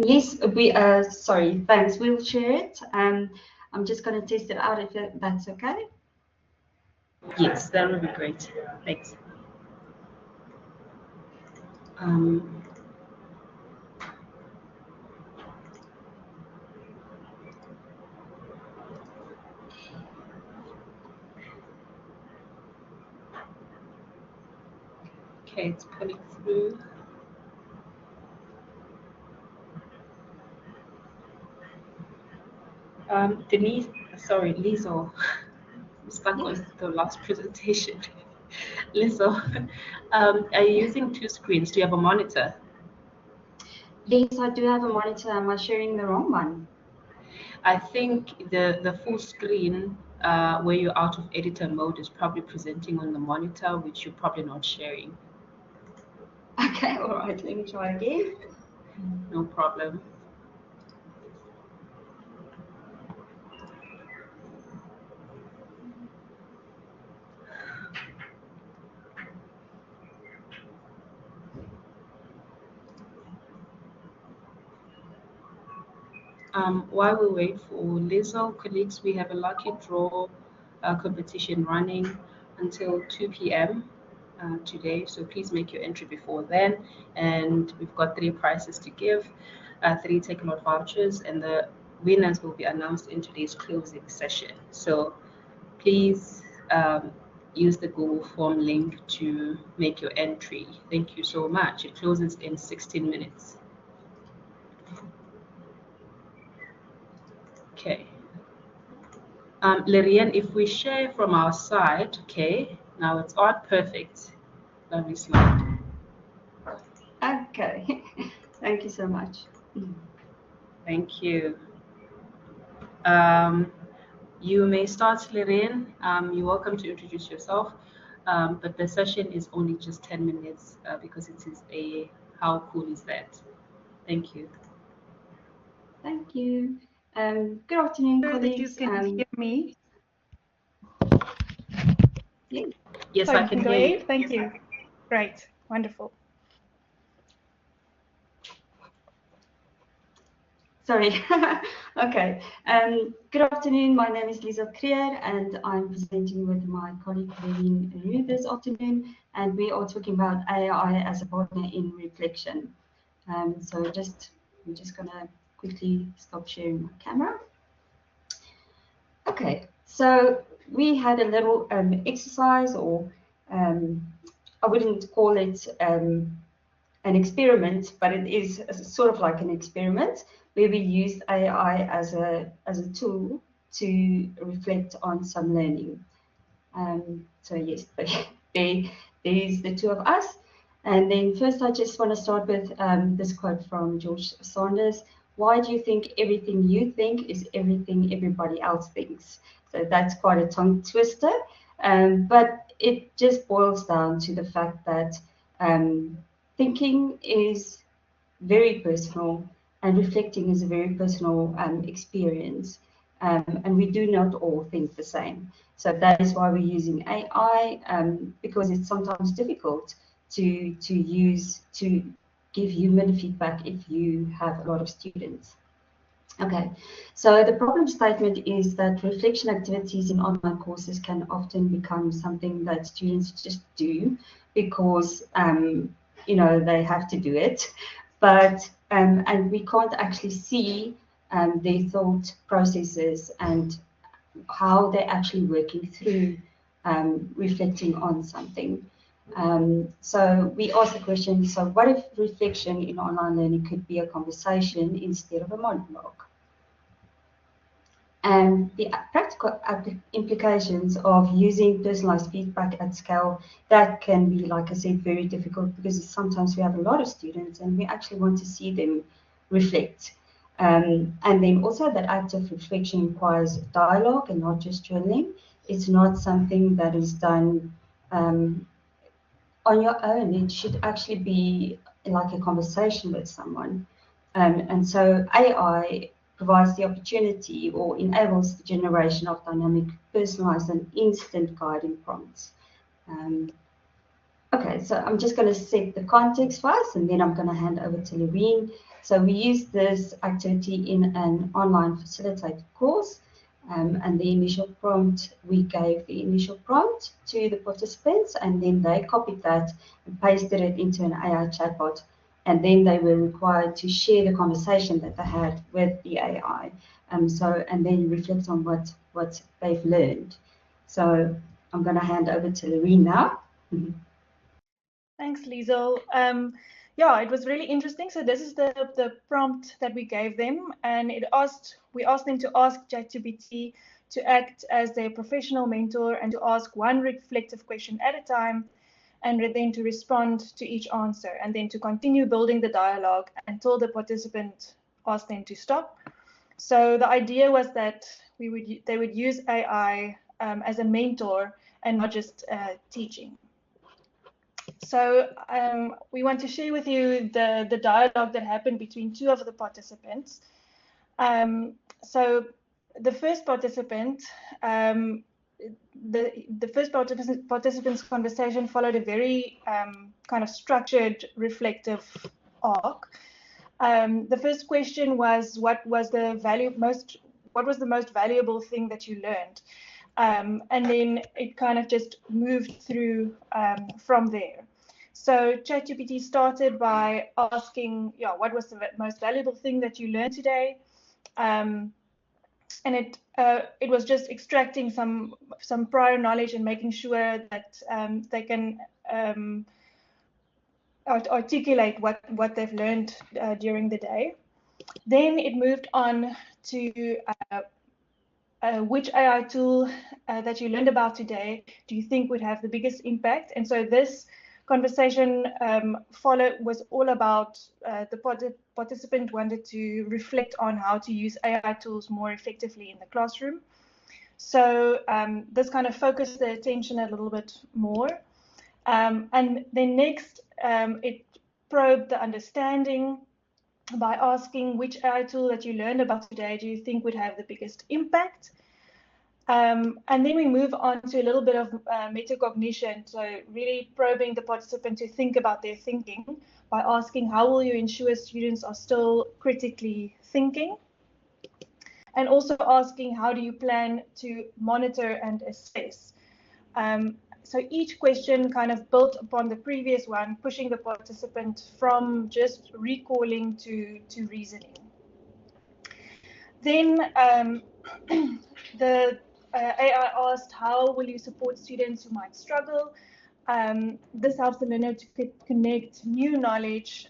Yes, sorry, thanks. We'll share it. I'm just going to test it out if that's okay. Yes, that would be great. Thanks. Um, okay, it's pulling through. Denise, sorry, Liezl. I'm stuck Yes. on the last presentation. Liezl, are you using two screens? Do you have a monitor? Yes, I do have a monitor. Am I sharing the wrong one? I think the full screen where you're out of editor mode is probably presenting on the monitor, which you're probably not sharing. Okay, all right. Let me try again. No problem. While we wait for Liezl, colleagues, we have a lucky draw competition running until 2 p.m. Today, so please make your entry before then. And we've got three prizes to give, three take-a-lot vouchers, and the winners will be announced in today's closing session. So please use the Google form link to make your entry. Thank you so much. It closes in 16 minutes. Okay. Lerienne, if we share from our side, okay, now it's on, perfect. Lovely slide. Okay. Thank you so much. Thank you. Um, you may start, Lerienne. You're welcome to introduce yourself, but the session is only just 10 minutes because it is a how cool is that? Thank you. Thank you. Good afternoon, Sure that you colleagues. can hear me. Yeah. Yes, So I you can can go hear you. ahead. Thank you. Great. Wonderful. Sorry. Okay. Good afternoon. My name is Liezl Kruger, and I'm presenting with my colleague Lerienne Roux this afternoon, and we are talking about AI as a partner in reflection. So I'm just gonna quickly stop sharing my camera. Okay. So we had a little exercise, or um, I wouldn't call it an experiment, but it is sort of like an experiment where we used AI as a tool to reflect on some learning. So yes, there is the two of us. And then first, I just want to start with this quote from George Sanders. Why do you think everything you think is everything everybody else thinks? So that's quite a tongue twister, but it just boils down to the fact that um, thinking is very personal, and reflecting is a very personal experience. And we do not all think the same. So that is why we're using AI, because it's sometimes difficult to use to give human feedback if you have a lot of students. Okay, so the problem statement is that reflection activities in online courses can often become something that students just do because they have to do it, but and we can't actually see their thought processes and how they're actually working through reflecting on something. So we asked the question, so what if reflection in online learning could be a conversation instead of a monologue? And the practical implications of using personalized feedback at scale, that can be, like I said, very difficult because sometimes we have a lot of students and we actually want to see them reflect. And then also that active reflection requires dialogue and not just journaling. It's not something that is done on your own. It should actually be like a conversation with someone. And so AI provides the opportunity or enables the generation of dynamic, personalized, and instant guiding prompts. Um, okay, so I'm just going to set the context first, and then I'm going to hand over to Lerienne. So we used this activity in an online facilitated course. And the initial prompt, we gave the initial prompt to the participants, and then they copied that and pasted it into an AI chatbot. And then they were required to share the conversation that they had with the AI. And then reflect on what they've learned. So I'm going to hand over to Lerienne now. Thanks, Liezl. Yeah, it was really interesting. So this is the prompt that we gave them, and we asked them to ask ChatGPT to act as their professional mentor and to ask one reflective question at a time, and then to respond to each answer, and then to continue building the dialogue until the participant asked them to stop. So the idea was that they would use AI as a mentor and not just teaching. So we want to share with you the dialogue that happened between two of the participants. So the first participant, the first participant's conversation followed a very kind of structured, reflective arc. The first question was, what was the most valuable thing that you learned? And then it kind of just moved through from there. So ChatGPT started by asking, what was the most valuable thing that you learned today? And it was just extracting some prior knowledge and making sure that they can articulate what they've learned during the day. Then it moved on to which AI tool that you learned about today do you think would have the biggest impact? And so this conversation was all about the participant wanted to reflect on how to use AI tools more effectively in the classroom. So this kind of focused their attention a little bit more. And then next, it probed the understanding by asking which AI tool that you learned about today do you think would have the biggest impact? And then we move on to a little bit of metacognition, so really probing the participant to think about their thinking by asking how will you ensure students are still critically thinking? And also asking how do you plan to monitor and assess? So each question kind of built upon the previous one, pushing the participant from just recalling to reasoning. Then the AI asked, how will you support students who might struggle? This helps the learner to connect new knowledge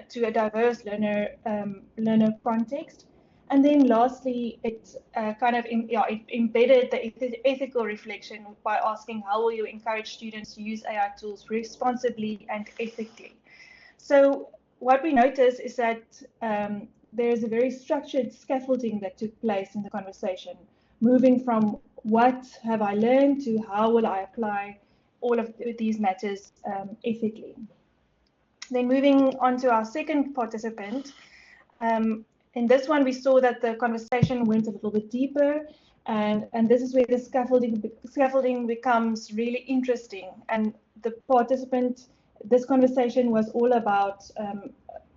to a diverse learner context. And then lastly, it it embedded the ethical reflection by asking how will you encourage students to use AI tools responsibly and ethically. So what we notice is that there's a very structured scaffolding that took place in the conversation, moving from what have I learned to how will I apply all of these matters ethically. Then moving on to our second participant, in this one, we saw that the conversation went a little bit deeper, and this is where the scaffolding becomes really interesting. And the participant, this conversation was all about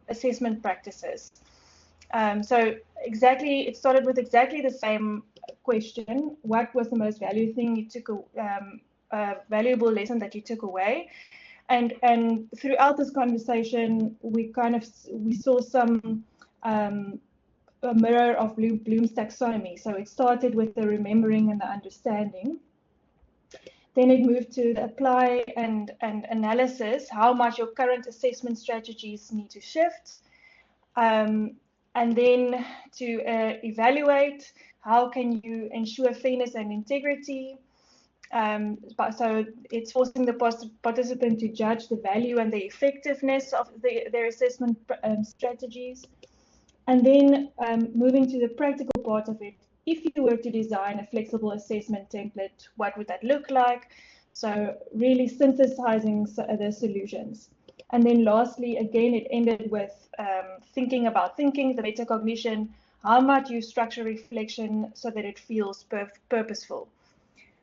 assessment practices. So it started with exactly the same question: what was the most valuable lesson that you took away? And throughout this conversation, we saw some a mirror of Bloom's taxonomy. So it started with the remembering and the understanding. Then it moved to the apply and analysis, how much your current assessment strategies need to shift. And then to evaluate, how can you ensure fairness and integrity? So it's forcing the participant to judge the value and the effectiveness of their assessment strategies. And then moving to the practical part of it, if you were to design a flexible assessment template, what would that look like? So really synthesizing the solutions. And then lastly, again, it ended with thinking about thinking, the metacognition, how might you structure reflection so that it feels purposeful.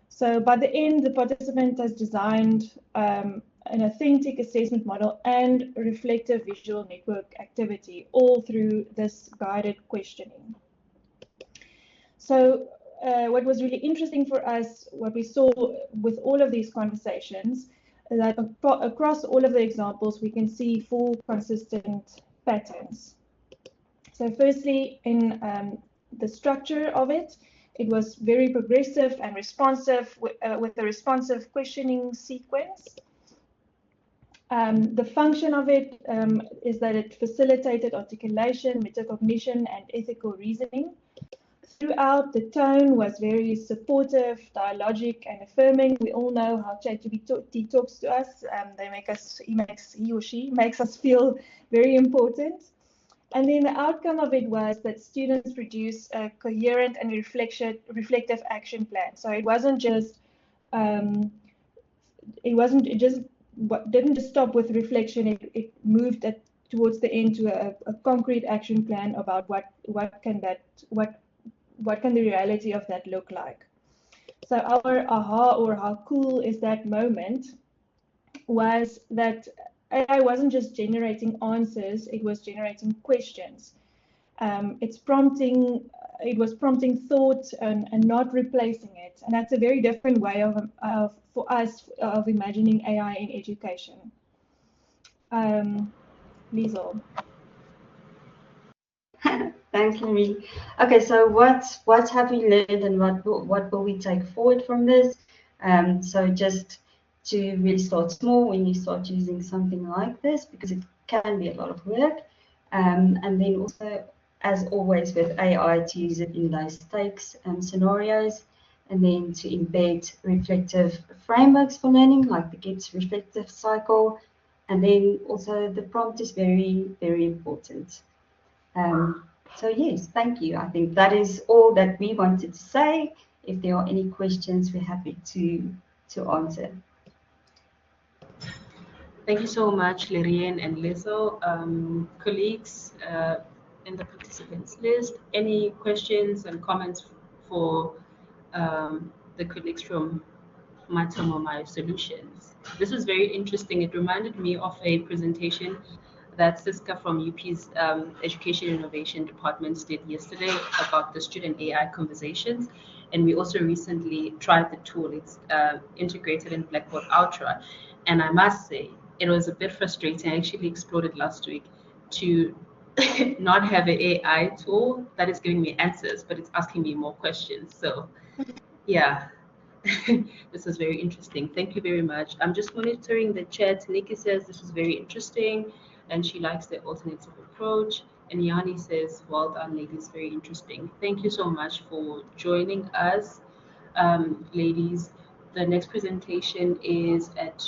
So by the end, the participant has designed a an authentic assessment model, and reflective visual network activity, all through this guided questioning. So what was really interesting for us, what we saw with all of these conversations, that across all of the examples, we can see four consistent patterns. So firstly, in the structure of it, it was very progressive and responsive with the responsive questioning sequence. The function of it is that it facilitated articulation, metacognition, and ethical reasoning. Throughout, the tone was very supportive, dialogic, and affirming. We all know how ChatGPT talks to us. He or she makes us feel very important. And then the outcome of it was that students produce a coherent and reflective action plan. So it didn't just stop with reflection. It moved towards the end to a concrete action plan about what can the reality of that look like. So our aha, or how cool is that moment, was that AI wasn't just generating answers, it was generating questions. It was prompting thought and not replacing it. And that's a very different way for us of imagining AI in education. Liezl. Thanks, Lerienne. Okay, so what have we learned, and what will we take forward from this? So just to really start small when you start using something like this, because it can be a lot of work, and then also, as always with AI, to use it in low stakes scenarios, and then to embed reflective frameworks for learning, like the GETS reflective cycle, and then also the prompt is very, very important. So yes, thank you. I think that is all that we wanted to say. If there are any questions, we're happy to answer. Thank you so much, Lerienne and Liezl. Colleagues in the participants list, any questions and comments for the colleagues from My Solutions? This was very interesting. It reminded me of a presentation that Siska from UP's Education Innovation Departments did yesterday about the student AI conversations. And we also recently tried the tool. It's integrated in Blackboard Ultra. And I must say, it was a bit frustrating. I actually explored it last week to not have an AI tool that is giving me answers, but it's asking me more questions. So, yeah. This was very interesting. Thank you very much. I'm just monitoring the chat. Nikki says this is very interesting and she likes the alternative approach. And Yani says, well done, ladies, very interesting. Thank you so much for joining us, ladies. The next presentation is at